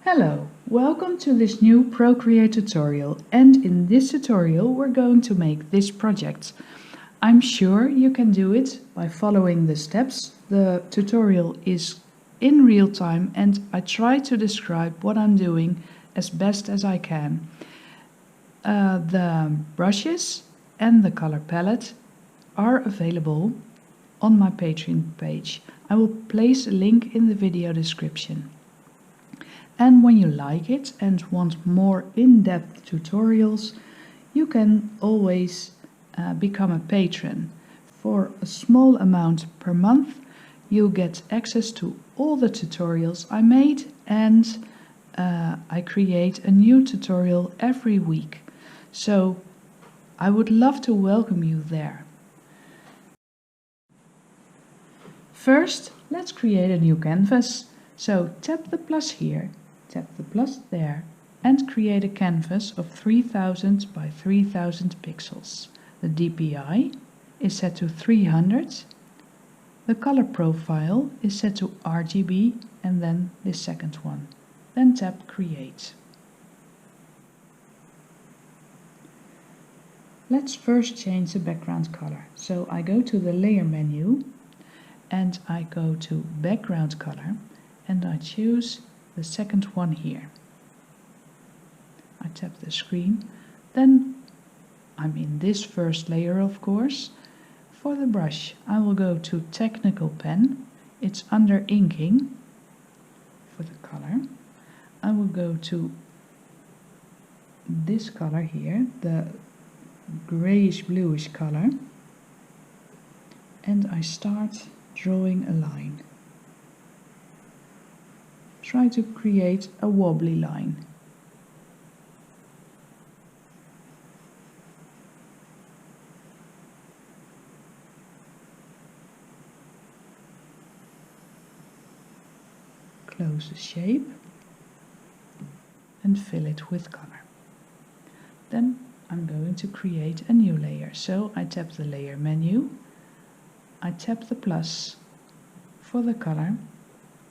Hello, welcome to this new Procreate tutorial, and in this tutorial we're going to make this project. I'm sure you can do it by following the steps. The tutorial is in real time and I try to describe what I'm doing as best as I can. The brushes and the color palette are available on my Patreon page. I will place a link in the video description. And when you like it and want more in-depth tutorials, you can always become a patron. For a small amount per month, you'll get access to all the tutorials I made, and I create a new tutorial every week. So I would love to welcome you there. First, let's create a new canvas. So tap the plus here. Tap the plus there and create a canvas of 3000 by 3000 pixels. The DPI is set to 300. The color profile is set to RGB and then the second one. Then tap Create. Let's first change the background color. So I go to the layer menu and I go to background color and I choose the second one here. I tap the screen, then I'm in this first layer, of course. For the brush, I will go to Technical Pen. It's under Inking. For the color, I will go to this color here, the grayish bluish color, and I start drawing a line. Try to create a wobbly line. Close the shape and fill it with color. Then I'm going to create a new layer. So I tap the layer menu, I tap the plus for the color.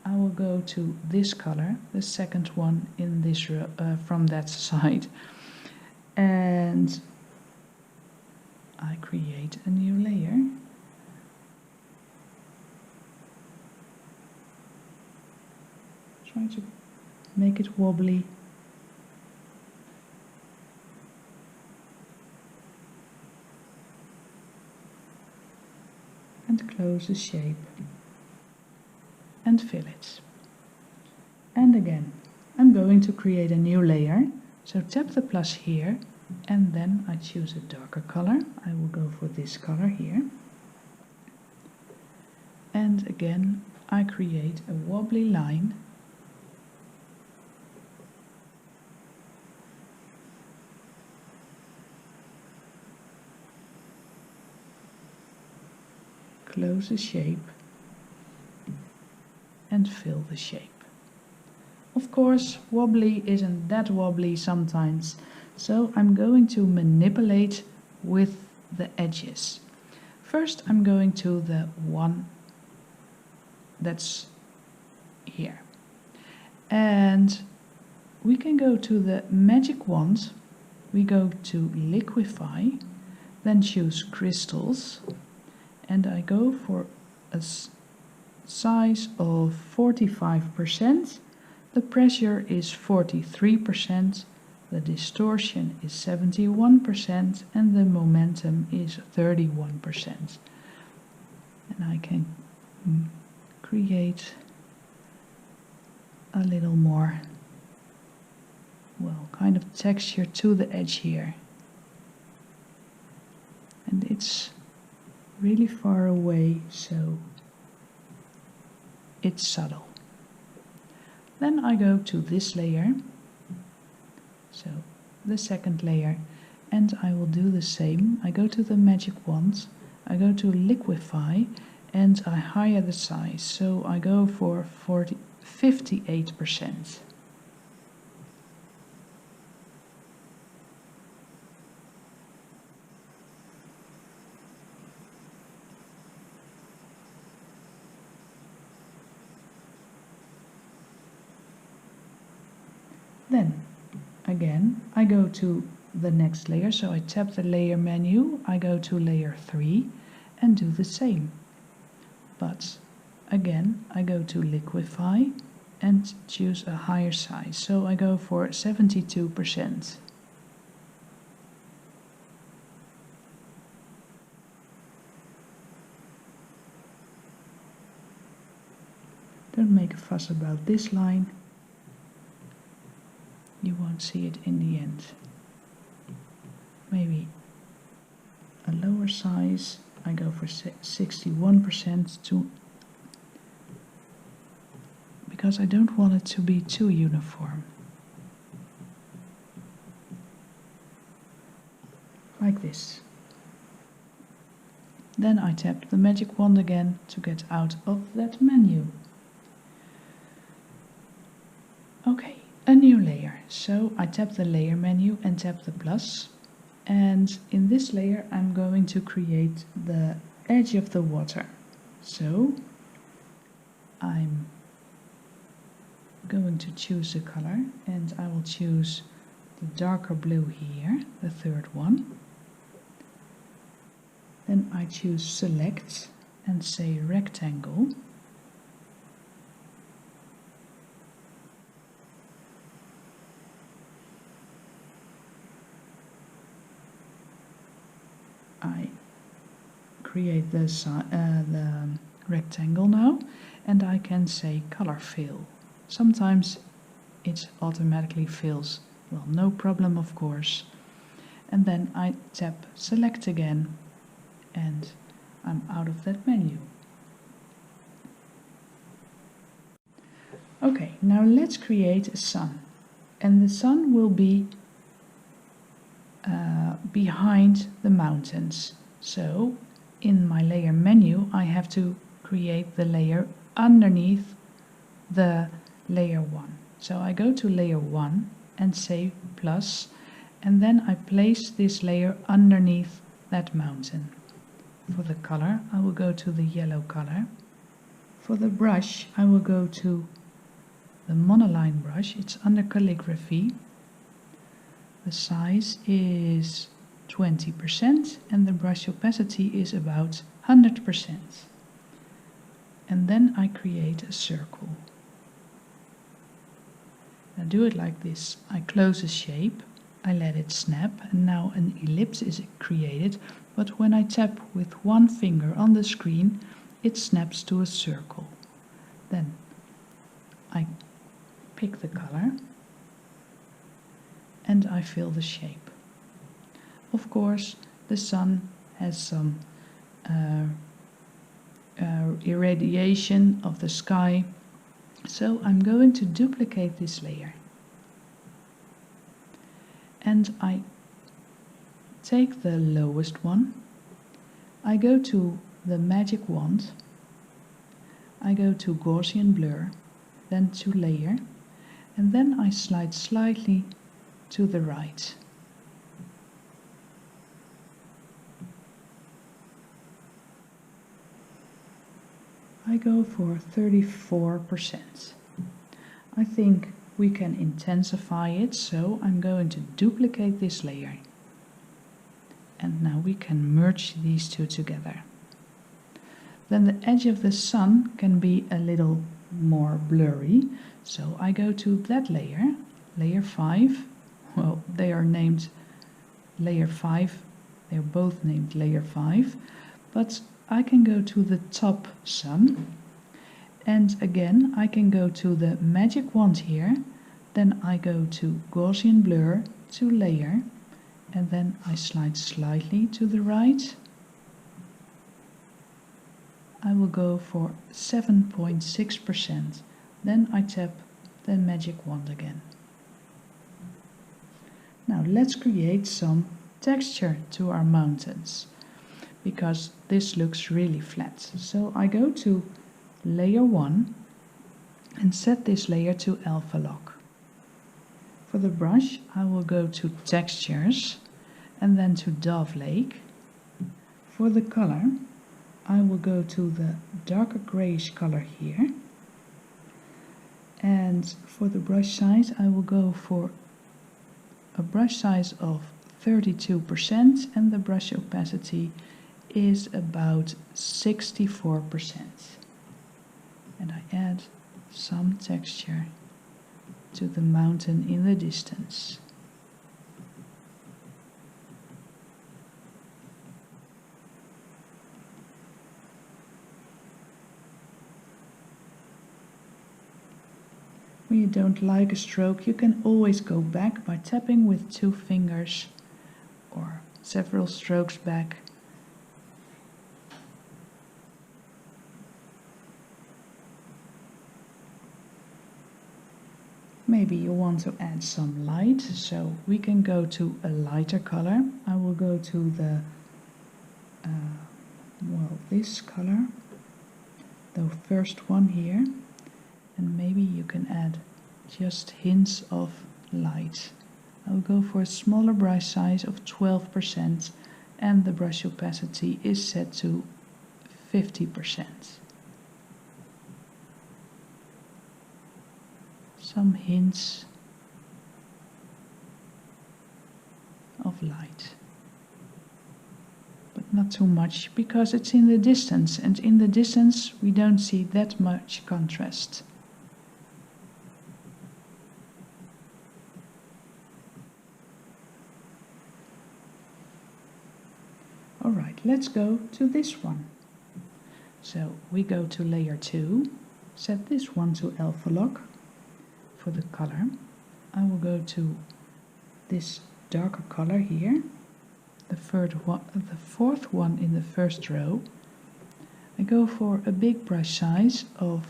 I will go to this color, the second one in this from that side, and I create a new layer. Try to make it wobbly. And close the shape. And fill it. And again, I'm going to create a new layer. So tap the plus here and then I choose a darker color. I will go for this color here. And again, I create a wobbly line. Close the shape. And fill the shape. Of course, wobbly isn't that wobbly sometimes, so I'm going to manipulate with the edges. First, I'm going to the one that's here. And we can go to the magic wand, we go to liquify, then choose crystals, and I go for a size of 45%, the pressure is 43%, the distortion is 71%, and the momentum is 31%. And I can create a little more, well, kind of texture to the edge here. And it's really far away, so it's subtle. Then I go to this layer, so the second layer, and I will do the same. I go to the magic wand, I go to liquify, and I higher the size, so I go for 58%. Then again I go to the next layer, so I tap the layer menu, I go to layer 3 and do the same. But again I go to liquify and choose a higher size, so I go for 72%. Don't make a fuss about this line, you won't see it in the end. Maybe a lower size, I go for 61% because I don't want it to be too uniform. Like this. Then I tap the magic wand again to get out of that menu. Okay, a new layer. So I tap the layer menu and tap the plus. And in this layer I'm going to create the edge of the water. So I'm going to choose a color and I will choose the darker blue here, the third one. Then I choose select and say rectangle. I create the rectangle now and I can say color fill. Sometimes it automatically fills, well, no problem of course. And then I tap select again and I'm out of that menu. Okay, now let's create a sun. And the sun will be behind the mountains. So in my layer menu I have to create the layer underneath the layer 1. So I go to layer 1 and say plus, and then I place this layer underneath that mountain. For the color I will go to the yellow color. For the brush I will go to the monoline brush, it's under calligraphy. The size is 20% and the brush opacity is about 100%. And then I create a circle. Now do it like this. I close a shape, I let it snap, and now an ellipse is created, but when I tap with one finger on the screen, it snaps to a circle. Then I pick the color and I fill the shape. Of course, the sun has some irradiation of the sky, so I'm going to duplicate this layer. And I take the lowest one, I go to the magic wand, I go to Gaussian blur, then to layer, and then I slide slightly to the right. I go for 34%. I think we can intensify it, so I'm going to duplicate this layer. And now we can merge these two together. Then the edge of the sun can be a little more blurry, so I go to that layer, layer 5. Well, they are named layer 5, they're both named layer 5, but I can go to the top sun, and again I can go to the magic wand here, then I go to Gaussian blur, to layer, and then I slide slightly to the right. I will go for 7.6%, then I tap the magic wand again. Now let's create some texture to our mountains, because this looks really flat. So I go to layer 1 and set this layer to alpha lock. For the brush I will go to textures and then to Dove Lake. For the color I will go to the darker grayish color here, And for the brush size, I will go for a brush size of 32% and the brush opacity is about 64%. And I add some texture to the mountain in the distance. When you don't like a stroke, you can always go back by tapping with 2 fingers or several strokes back. Maybe you want to add some light, so we can go to a lighter color. I will go to the, this color, the first one here, and maybe you can add just hints of light. I'll go for a smaller brush size of 12% and the brush opacity is set to 50%. Some hints of light, but not too much because it's in the distance, and in the distance we don't see that much contrast. Alright, let's go to this one. So we go to layer 2, set this one to alpha lock. For the color, I will go to this darker color here, the fourth one in the first row. I go for a big brush size of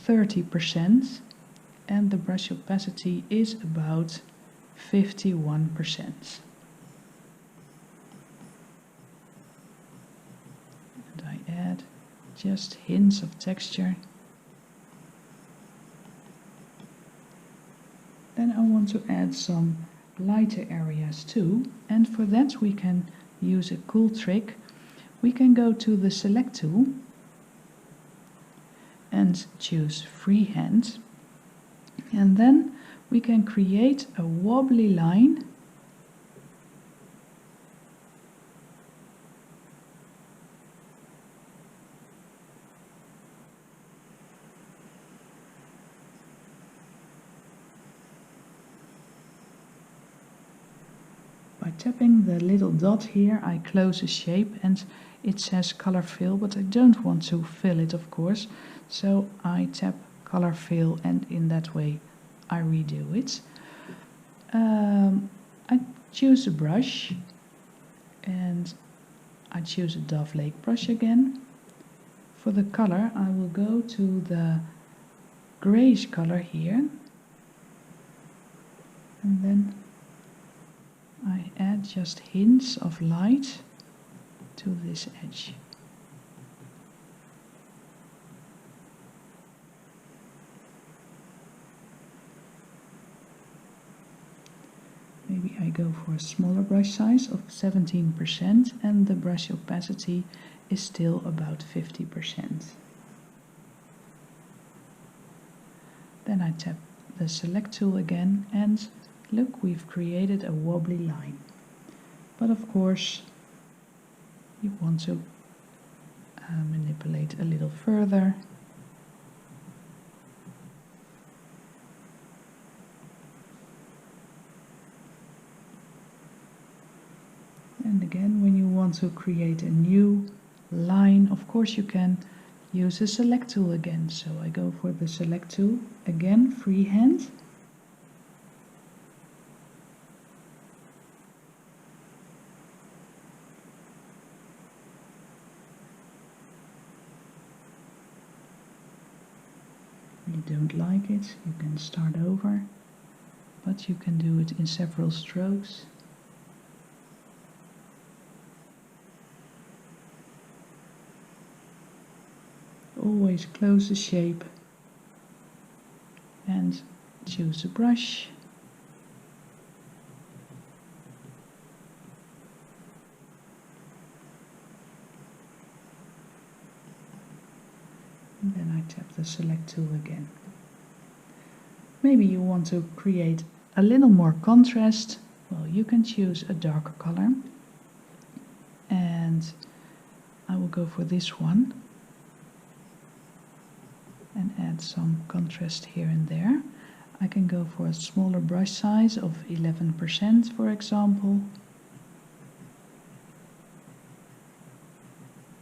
30% and the brush opacity is about 51%. And I add just hints of texture. Then I want to add some lighter areas too, and for that we can use a cool trick. We can go to the select tool and choose freehand, and then we can create a wobbly line by tapping the little dot here. I close a shape and it says color fill, but I don't want to fill it, of course, so I tap color fill and in that way I redo it. I choose a brush and I choose a Dove Lake brush again. For the color I will go to the grayish color here and then I add just hints of light to this edge. Maybe I go for a smaller brush size of 17% and the brush opacity is still about 50%. Then I tap the select tool again and look, we've created a wobbly line. But of course you want to manipulate a little further. And again, when you want to create a new line, of course you can use the select tool again. So I go for the select tool, again freehand. If you don't like it, you can start over, but you can do it in several strokes. Always close the shape and choose a brush. And then I tap the select tool again. Maybe you want to create a little more contrast. Well, you can choose a darker color. And I will go for this one and add some contrast here and there. I can go for a smaller brush size of 11%, for example.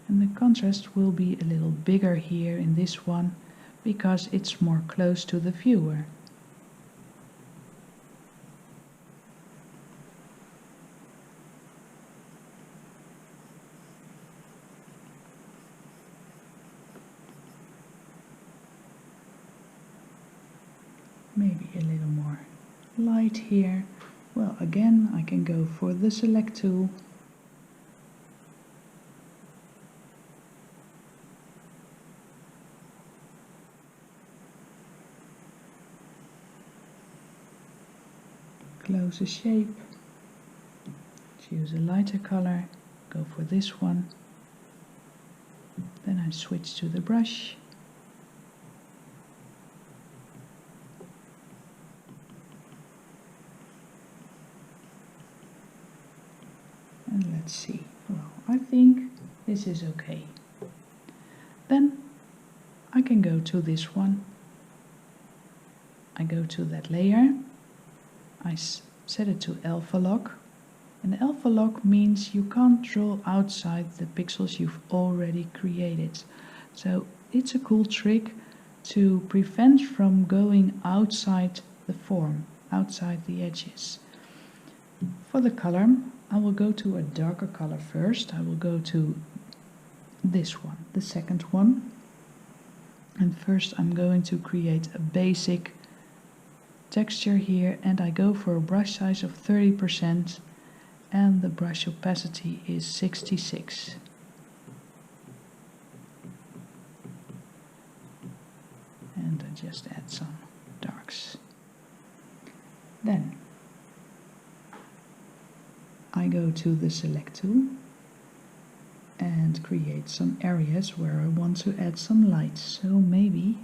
And the contrast will be a little bigger here in this one because it's more close to the viewer. Maybe a little more light here. Well, again, I can go for the select tool. Close the shape. Choose a lighter color. Go for this one. Then I switch to the brush. And let's see. Well, I think this is okay. Then I can go to this one. I go to that layer. I set it to alpha lock. And alpha lock means you can't draw outside the pixels you've already created. So it's a cool trick to prevent from going outside the form, outside the edges. For the color, I will go to a darker color first. I will go to this one, the second one. And first I'm going to create a basic texture here, and I go for a brush size of 30% and the brush opacity is 66. And I just add some darks. Then I go to the select tool and create some areas where I want to add some light. So maybe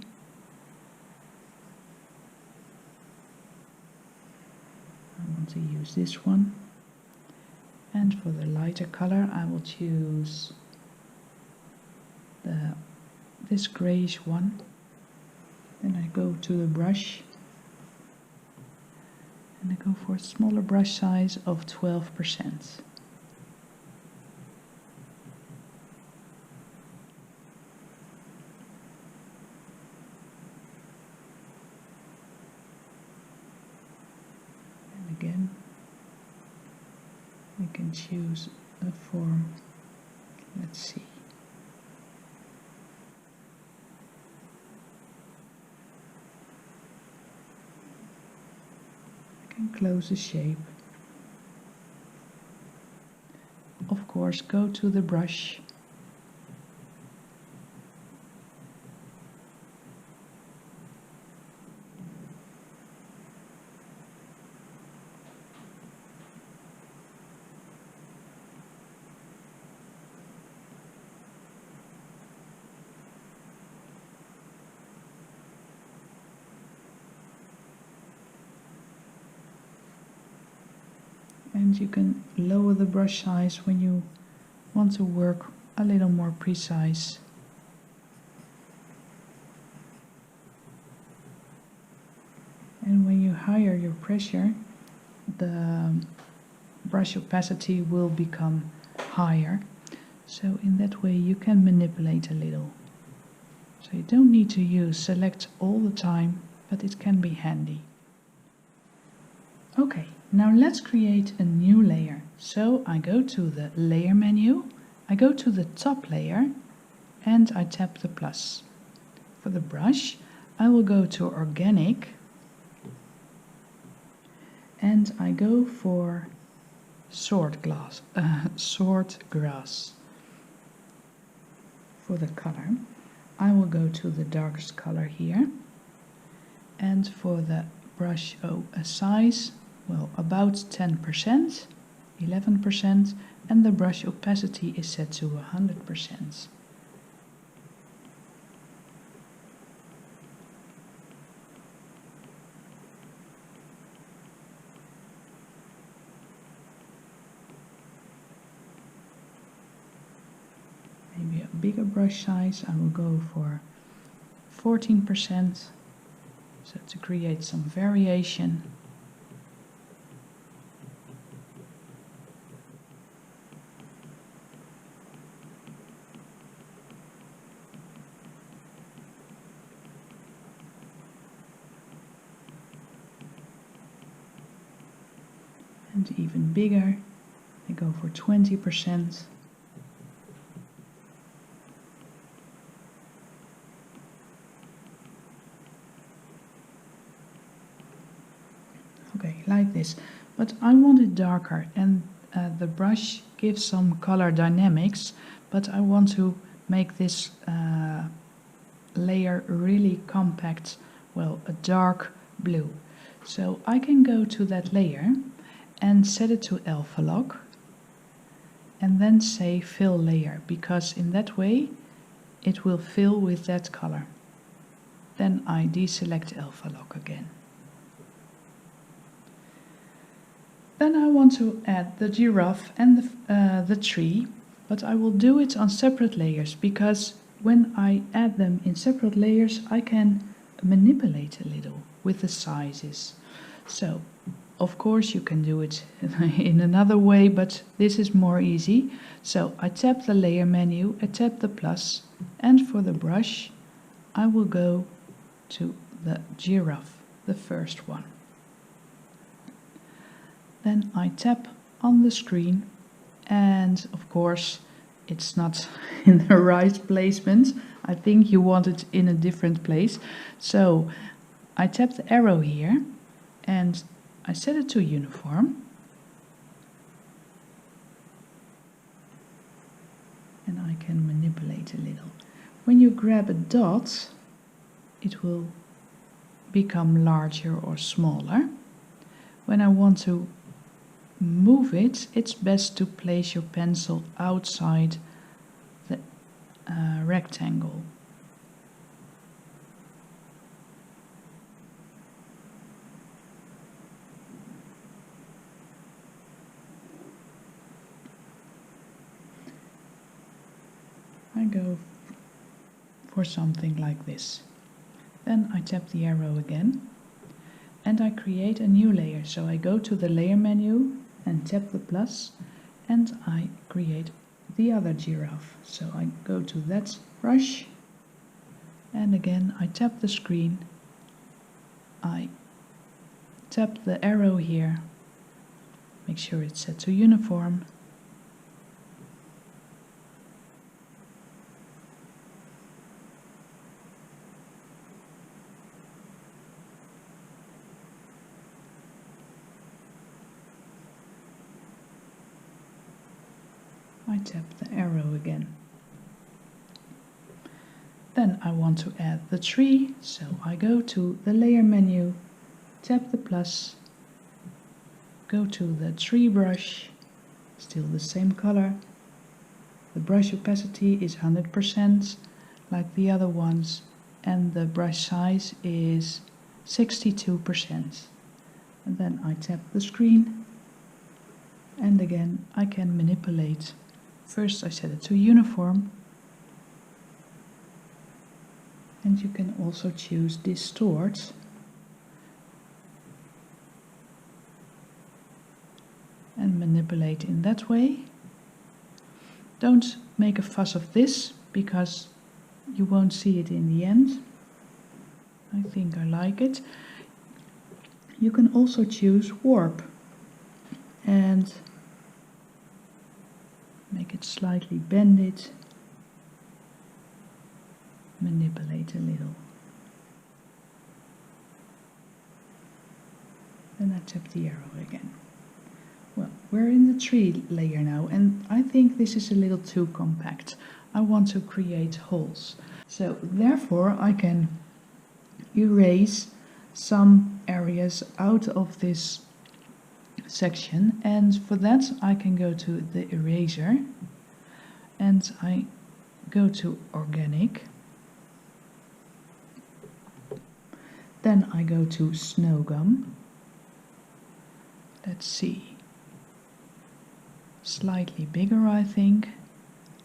I want to use this one. And for the lighter color I will choose this grayish one. Then I go to the brush and I go for a smaller brush size of 12%. And again, I can choose a form. Let's see. I can close the shape. Of course, go to the brush. And you can lower the brush size when you want to work a little more precise. And when you higher your pressure, the brush opacity will become higher. So in that way you can manipulate a little. So you don't need to use select all the time, but it can be handy. Okay. Now let's create a new layer. So I go to the layer menu, I go to the top layer and I tap the plus. For the brush I will go to organic and I go for sword grass. For the color I will go to the darkest color here, and for the brush size, well, about 10%, 11%, and the brush opacity is set to 100%. bigger brush size. I will go for 14%, so to create some variation. And even bigger, I go for 20%. Okay, like this. But I want it darker, and the brush gives some color dynamics, but I want to make this layer really compact, well, a dark blue. So I can go to that layer and set it to alpha lock and then say fill layer, because in that way it will fill with that color. Then I deselect alpha lock again. Then I want to add the giraffe and the tree, but I will do it on separate layers, because when I add them in separate layers I can manipulate a little with the sizes. So of course you can do it in another way, but this is more easy. So I tap the layer menu, I tap the plus, and for the brush I will go to the giraffe, the first one. Then I tap on the screen, and of course it's not in the right placement. I think you want it in a different place. So I tap the arrow here and I set it to uniform. And I can manipulate a little. When you grab a dot, it will become larger or smaller. When I want to move it, it's best to place your pencil outside the rectangle. I go for something like this. Then I tap the arrow again and I create a new layer. So I go to the layer menu and tap the plus and I create the other giraffe. So I go to that brush and again I tap the screen, I tap the arrow here, make sure it's set to uniform. I tap the arrow again. Then I want to add the tree, so I go to the layer menu, tap the plus, go to the tree brush, still the same color. The brush opacity is 100% like the other ones, and the brush size is 62%. And then I tap the screen, and again I can manipulate. First I set it to uniform, and you can also choose distort. And manipulate in that way. Don't make a fuss of this, because you won't see it in the end. I think I like it. You can also choose warp and make it slightly bended, manipulate a little. Then I tap the arrow again. Well, we're in the tree layer now, and I think this is a little too compact. I want to create holes. So therefore I can erase some areas out of this section, and for that I can go to the eraser and I go to organic. Then I go to snow gum. Let's see. Slightly bigger, I think.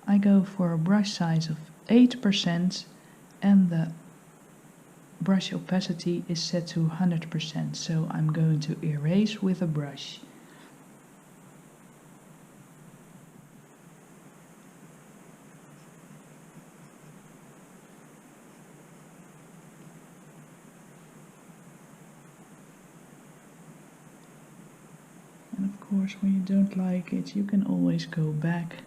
I go for a brush size of 8% and the brush opacity is set to 100%, so I'm going to erase with a brush. And of course, when you don't like it, you can always go back.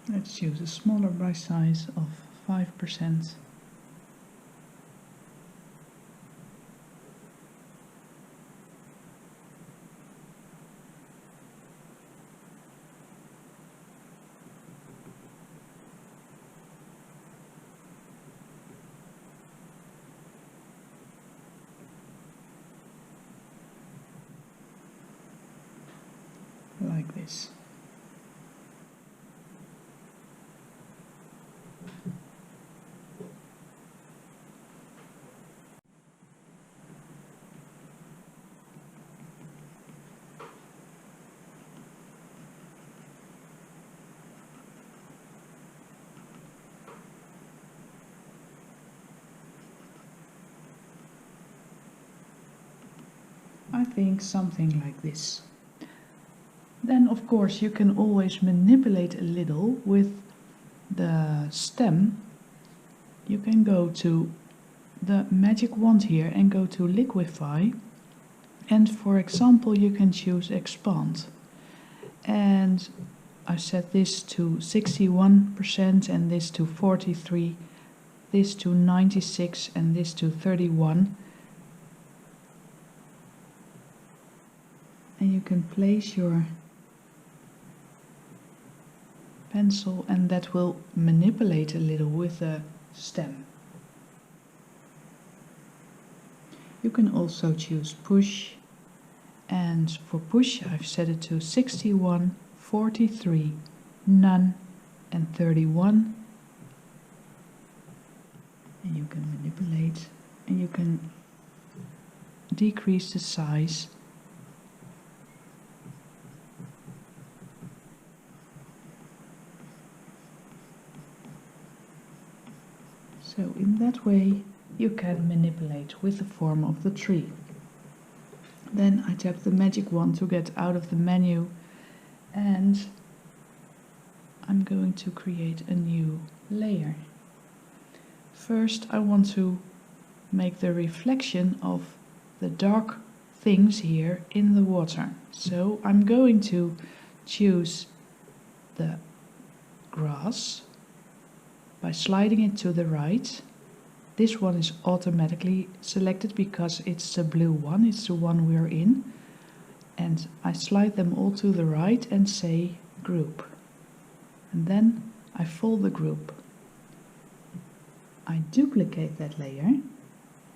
Let's choose a smaller brush size of 5%. Like this. I think something like this. Then of course you can always manipulate a little with the stem. You can go to the magic wand here and go to liquify, and for example you can choose expand, and I set this to 61% and this to 43%, this to 96% and this to 31%. And you can place your pencil and that will manipulate a little with the stem. You can also choose push, and for push I've set it to 61, 43, none and 31. And you can manipulate and you can decrease the size. So in that way you can manipulate with the form of the tree. Then I tap the magic wand to get out of the menu, and I'm going to create a new layer. First I want to make the reflection of the dark things here in the water. So I'm going to choose the grass by sliding it to the right. This one is automatically selected because it's the blue one, it's the one we're in. And I slide them all to the right and say group. And then I fold the group. I duplicate that layer.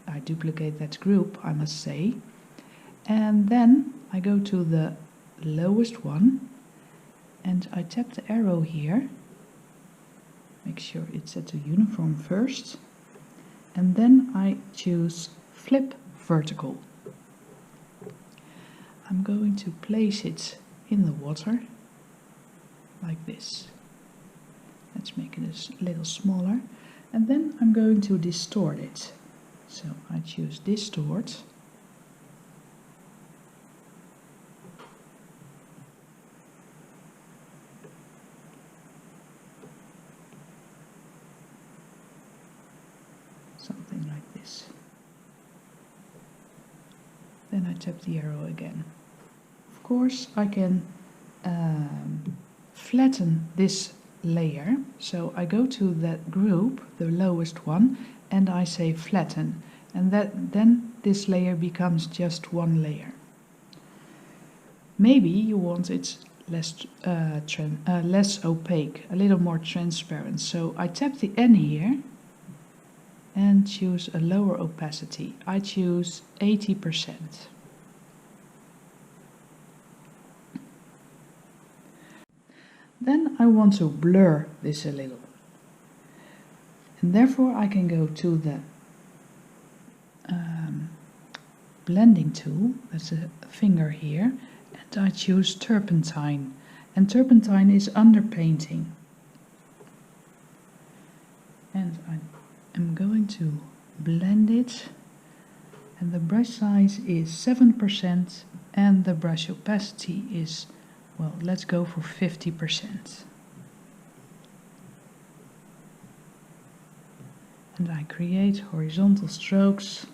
I duplicate that group, I must say. And then I go to the lowest one and I tap the arrow here. Make sure it's set to uniform first. And then I choose flip vertical. I'm going to place it in the water like this. Let's make it a little smaller. And then I'm going to distort it. So I choose distort. Something like this. Then I tap the arrow again. Of course I can flatten this layer. So I go to that group, the lowest one, and I say flatten. And then this layer becomes just one layer. Maybe you want it less opaque, a little more transparent. So I tap the N here and choose a lower opacity. I choose 80%. Then I want to blur this a little. And therefore I can go to the blending tool, that's a finger here, and I choose turpentine. And turpentine is underpainting. And I am going to blend it. And the brush size is 7% and the brush opacity is, well, let's go for 50%. And I create horizontal strokes.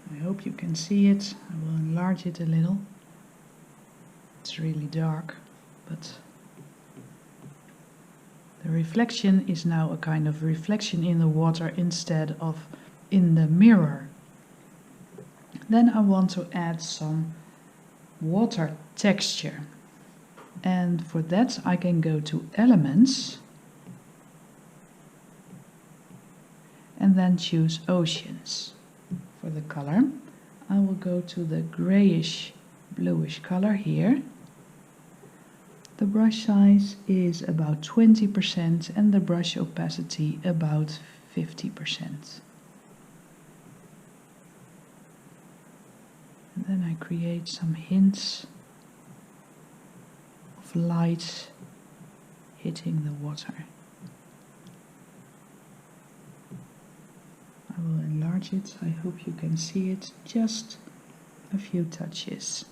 I hope you can see it. I will enlarge it a little. It's really dark, but the reflection is now a kind of reflection in the water instead of in the mirror. Then I want to add some water texture. And for that I can go to Elements and then choose Oceans. For the color, I will go to the grayish bluish color here. The brush size is about 20% and the brush opacity about 50%. And then I create some hints of light hitting the water. I will enlarge it, I hope you can see it, just a few touches.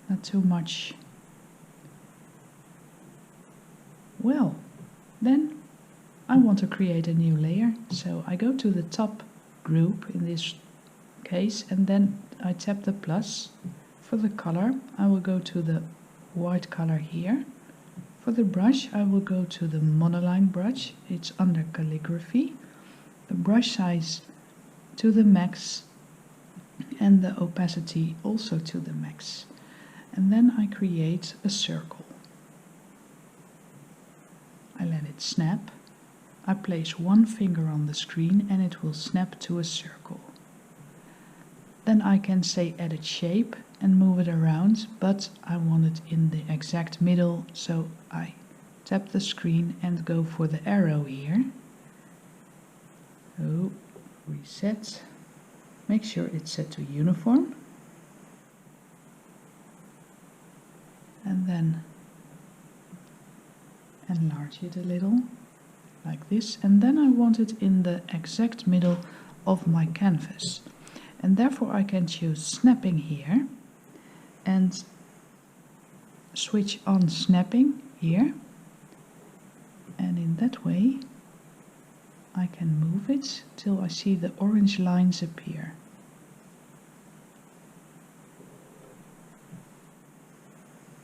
Not too much. Well, then I want to create a new layer, so I go to the top group in this case and then I tap the plus. For the color I will go to the white color here. For the brush I will go to the monoline brush, it's under calligraphy. The brush size to the max and the opacity also to the max. And then I create a circle. I let it snap. I place one finger on the screen and it will snap to a circle. Then I can say edit shape and move it around, but I want it in the exact middle, so I tap the screen and go for the arrow here. So, reset. Make sure it's set to uniform. And then enlarge it a little, like this. And then I want it in the exact middle of my canvas. And therefore I can choose snapping here and switch on snapping here. And in that way I can move it till I see the orange lines appear.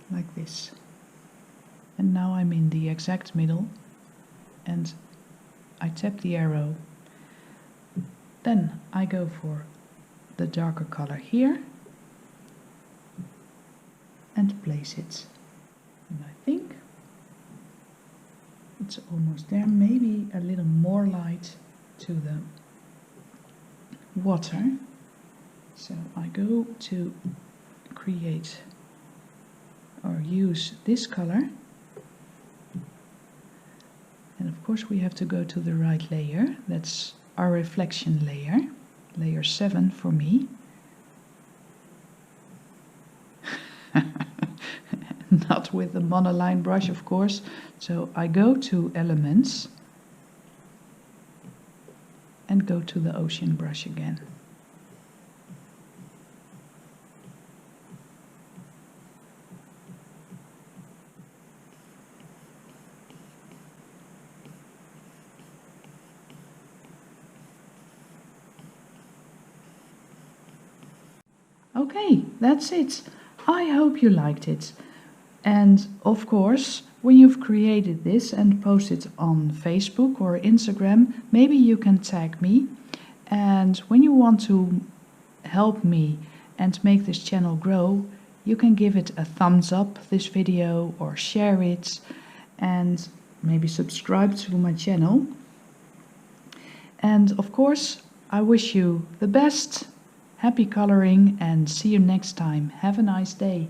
Like this. And now I'm in the exact middle and I tap the arrow. Then I go for the darker color here and place it. And I think it's almost there, maybe a little more light to the water. So I go to create or use this color. And of course we have to go to the right layer, that's our reflection layer, layer 7 for me. Not with the monoline brush, of course. So I go to Elements and go to the ocean brush again. Okay, that's it. I hope you liked it. And of course, when you've created this and post it on Facebook or Instagram, maybe you can tag me. And when you want to help me and make this channel grow, you can give it a thumbs up, this video, or share it, and maybe subscribe to my channel. And of course, I wish you the best, happy coloring, and see you next time. Have a nice day.